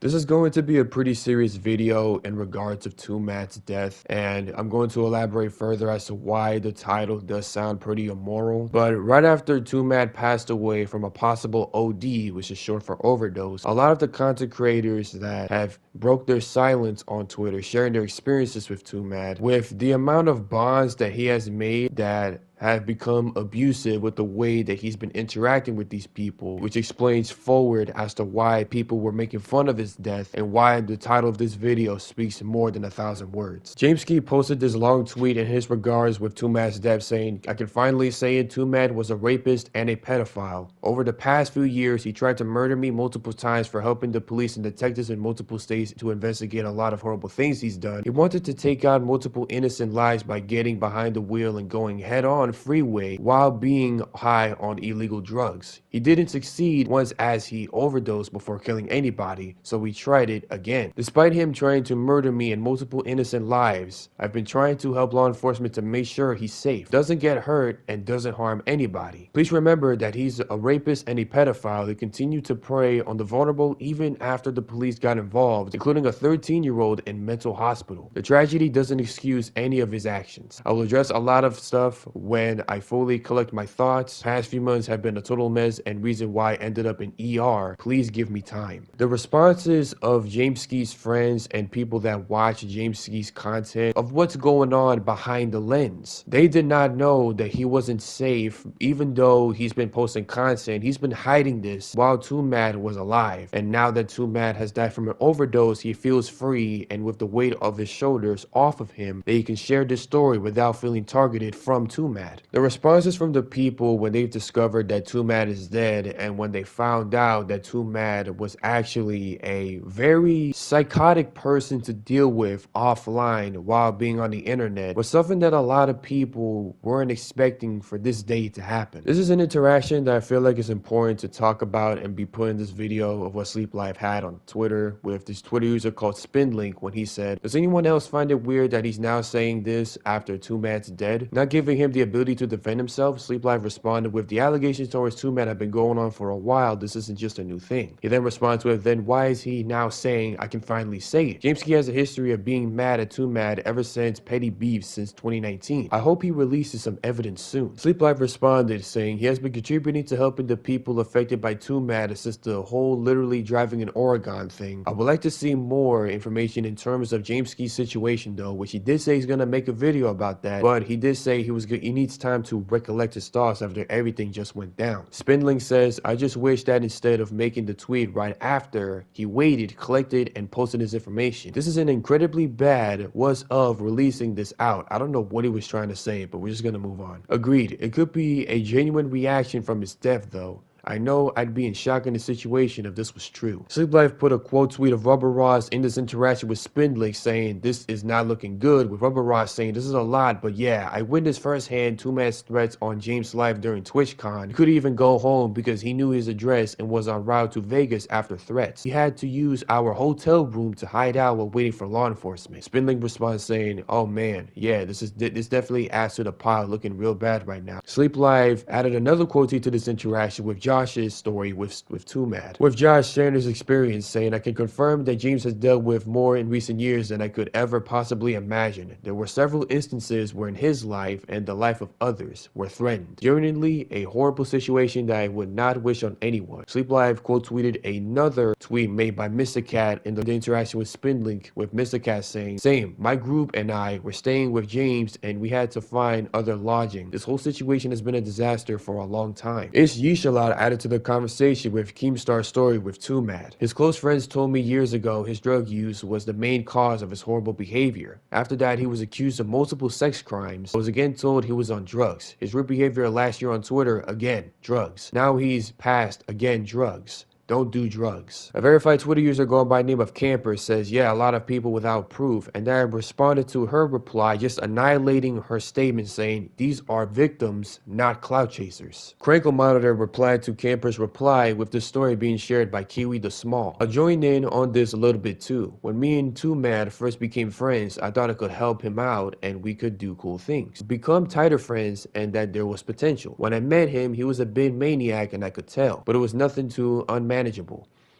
This is going to be a pretty serious video in regards of Twoman's death, and I'm going to elaborate further as to why the title does sound pretty immoral. But right after Twoman passed away from a possible OD, which is short for overdose, a lot of the content creators that have broke their silence on Twitter, sharing their experiences with Twoman, with the amount of bonds that he has made that have become abusive with the way that he's been interacting with these people, which explains forward as to why people were making fun of his death and why the title of this video speaks more than 1,000 words. James Key posted this long tweet in his regards with Twoman's death saying, "I can finally say it, Twoman was a rapist and a pedophile. Over the past few years, he tried to murder me multiple times for helping the police and detectives in multiple states to investigate a lot of horrible things he's done. He wanted to take out multiple innocent lives by getting behind the wheel and going head on freeway while being high on illegal drugs. He didn't succeed once as he overdosed before killing anybody, so he tried it again. Despite him trying to murder me and multiple innocent lives, I've been trying to help law enforcement to make sure he's safe, doesn't get hurt, and doesn't harm anybody. Please remember that he's a rapist and a pedophile who continued to prey on the vulnerable even after the police got involved, including a 13-year-old in mental hospital. The tragedy doesn't excuse any of his actions. I will address a lot of stuff when I fully collect my thoughts. Past few months have been a total mess and reason why I ended up in ER. Please give me time." The responses of James Ski's friends and people that watch James Ski's content of what's going on behind the lens. They did not know that he wasn't safe, even though he's been posting content. He's been hiding this while Twoman was alive. And now that Twoman has died from an overdose, he feels free and with the weight of his shoulders off of him, that he can share this story without feeling targeted from Twoman. The responses from the people when they've discovered that Twoman is dead and when they found out that Twoman was actually a very psychotic person to deal with offline while being on the internet was something that a lot of people weren't expecting for this day to happen. This is an interaction that I feel like is important to talk about and be put in this video of what Sleep Life had on Twitter with this Twitter user called Spinlink when he said, "Does anyone else find it weird that he's now saying this after Twoman's dead? Not giving him the ability to defend himself?" Sleep Life responded with, "The allegations towards Twoman have been going on for a while. This isn't just a new thing." He then responds with, "Then why is he now saying I can finally say it?" James Key has a history of being mad at Twoman ever since petty beef since 2019. "I hope he releases some evidence soon." Sleep Life responded saying he has been contributing to helping the people affected by Twoman since the whole literally driving in Oregon thing. "I would like to see more information in terms of James Key's situation though," which he did say he's gonna make a video about that, but he did say he needs time to recollect his thoughts after everything just went down. Spindling says, "I just wish that instead of making the tweet right after, he waited, collected, and posted his information. This is an incredibly bad was of releasing this out." I don't know what he was trying to say, but we're just gonna move on. Agreed. It could be a genuine reaction from his death though. I know I'd be in shock in the situation if this was true. Sleep Life put a quote tweet of Rubber Ross in this interaction with Spindlick saying this is not looking good, with Rubber Ross saying this is a lot, but yeah, I witnessed firsthand Twoman's threats on James' life during TwitchCon. He couldn't even go home because he knew his address and was en route to Vegas after threats. He had to use our hotel room to hide out while waiting for law enforcement. Spindlick responds saying, "Oh man, yeah, this definitely adds to the pile, looking real bad right now." Sleep Live added another quote to this interaction with Josh's story with Twoman, with Josh sharing his experience saying, "I can confirm that James has dealt with more in recent years than I could ever possibly imagine. There were several instances where in his life and the life of others were threatened. Genuinely a horrible situation that I would not wish on anyone." Sleep Live quote tweeted another tweet made by Mr. Cat in the interaction with Spinlink, with Mr. Cat saying, "Same, my group and I were staying with James and we had to find other lodging. This whole situation has been a disaster for a long time." It's Yishalot added to the conversation with Keemstar's story with Twoman. "His close friends told me years ago his drug use was the main cause of his horrible behavior. After that, he was accused of multiple sex crimes. I was again told he was on drugs. His weird behavior last year on Twitter, again, drugs. Now he's passed, again, drugs. Don't do drugs." A verified Twitter user going by the name of Camper says, "Yeah, a lot of people without proof," and then responded to her reply, just annihilating her statement saying, "These are victims, not clout chasers." Crankle Monitor replied to Camper's reply with the story being shared by Kiwi the Small. "I'll join in on this a little bit too. When me and Twoman first became friends, I thought I could help him out and we could do cool things. Become tighter friends and that there was potential. When I met him, he was a bit maniac and I could tell, but it was nothing too unmanageable.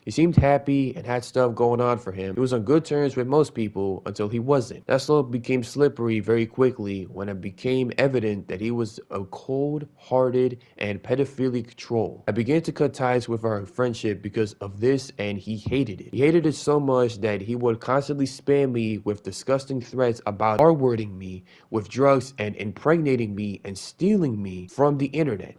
He seemed happy and had stuff going on for him. He was on good terms with most people until he wasn't. That slope became slippery very quickly when it became evident that he was a cold-hearted and pedophilic troll. I began to cut ties with our friendship because of this, and he hated it. He hated it so much that he would constantly spam me with disgusting threats about R-wording me with drugs and impregnating me and stealing me from the internet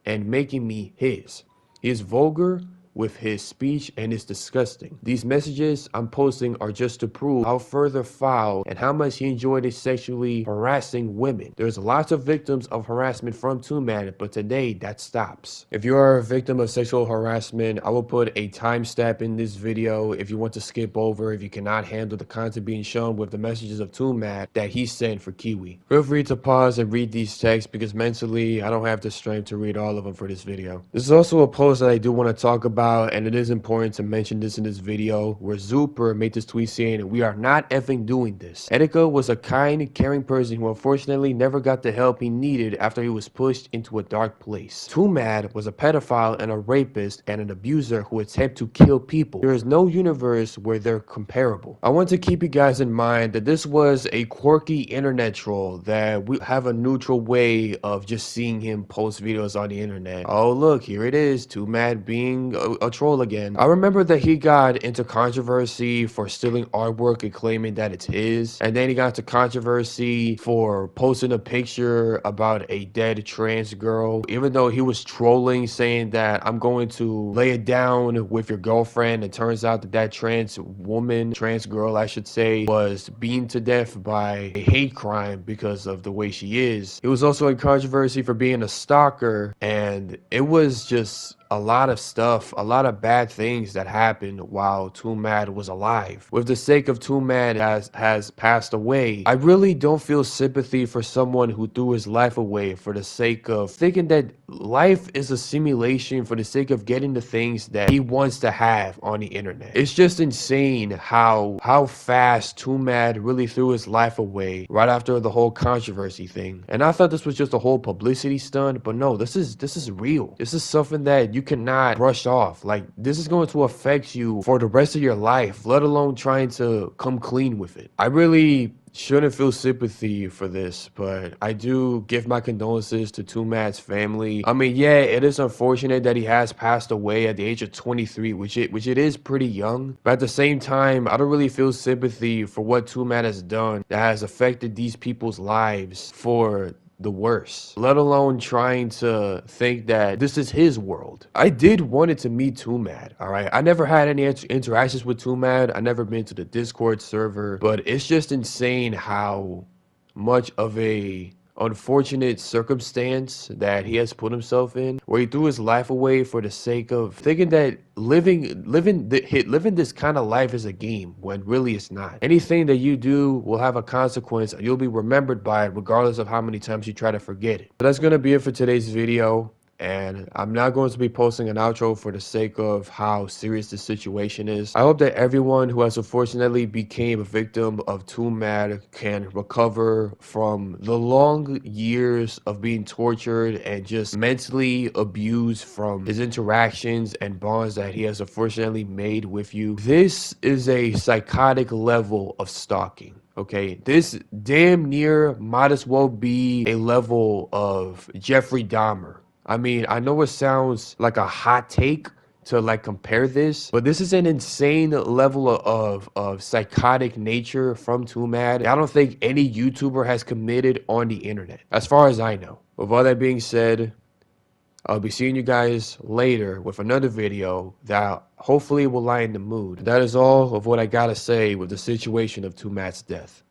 and making me his. He is vulgar with his speech and is disgusting. These messages I'm posting are just to prove how further foul and how much he enjoyed his sexually harassing women. There's lots of victims of harassment from Twoman, but today that stops. If you are a victim of sexual harassment, I will put a timestamp in this video if you want to skip over, if you cannot handle the content being shown with the messages of Twoman that he sent for Kiwi. Feel free to pause and read these texts because mentally I don't have the strength to read all of them for this video. This is also a post that I do want to talk about, and it is important to mention this in this video, where Zuper made this tweet saying, "We are not effing doing this." Etika was a kind, caring person who unfortunately never got the help he needed after he was pushed into a dark place. Twoman was a pedophile and a rapist and an abuser who attempted to kill people. There is no universe where they're comparable. I want to keep you guys in mind that this was a quirky internet troll, that we have a neutral way of just seeing him post videos on the internet. Oh look, here it is, Twoman being a troll again. I remember that he got into controversy for stealing artwork and claiming that it's his, and then he got into controversy for posting a picture about a dead trans girl, even though he was trolling, saying that I'm going to lay it down with your girlfriend. It turns out that that trans woman, trans girl I should say, was beaten to death by a hate crime because of the way she is. He was also in controversy for being a stalker, and it was just a lot of stuff, a lot of bad things that happened while Twoman was alive. With the sake of Twoman has passed away, I really don't feel sympathy for someone who threw his life away for the sake of thinking that life is a simulation for the sake of getting the things that he wants to have on the internet. It's just insane how fast Twoman really threw his life away right after the whole controversy thing. And I thought this was just a whole publicity stunt, but no, this is real. This is something that you cannot brush off. Like, this is going to affect you for the rest of your life, let alone trying to come clean with it. I really shouldn't feel sympathy for this, but I do give my condolences to Twoman's family. I mean, yeah, it is unfortunate that he has passed away at the age of 23, which it is pretty young, but at the same time, I don't really feel sympathy for what Twoman has done that has affected these people's lives for the worst, let alone trying to think that this is his world. I did wanted to meet Twoman, all right? I never had any interactions with Twoman. I never been to the Discord server, but it's just insane how much of a unfortunate circumstance that he has put himself in, where he threw his life away for the sake of thinking that living this kind of life is a game, when really it's not. Anything that you do will have a consequence, and you'll be remembered by it regardless of how many times you try to forget it. So that's gonna be it for today's video. And I'm not going to be posting an outro for the sake of how serious the situation is. I hope that everyone who has unfortunately became a victim of Twoman can recover from the long years of being tortured and just mentally abused from his interactions and bonds that he has unfortunately made with you. This is a psychotic level of stalking. Okay, this damn near might as well be a level of Jeffrey Dahmer. I mean, I know it sounds like a hot take to like compare this, but this is an insane level of psychotic nature from Twoman. I don't think any YouTuber has committed on the internet, as far as I know. With all that being said, I'll be seeing you guys later with another video that hopefully will lighten the mood. That is all of what I gotta say with the situation of Twoman's death.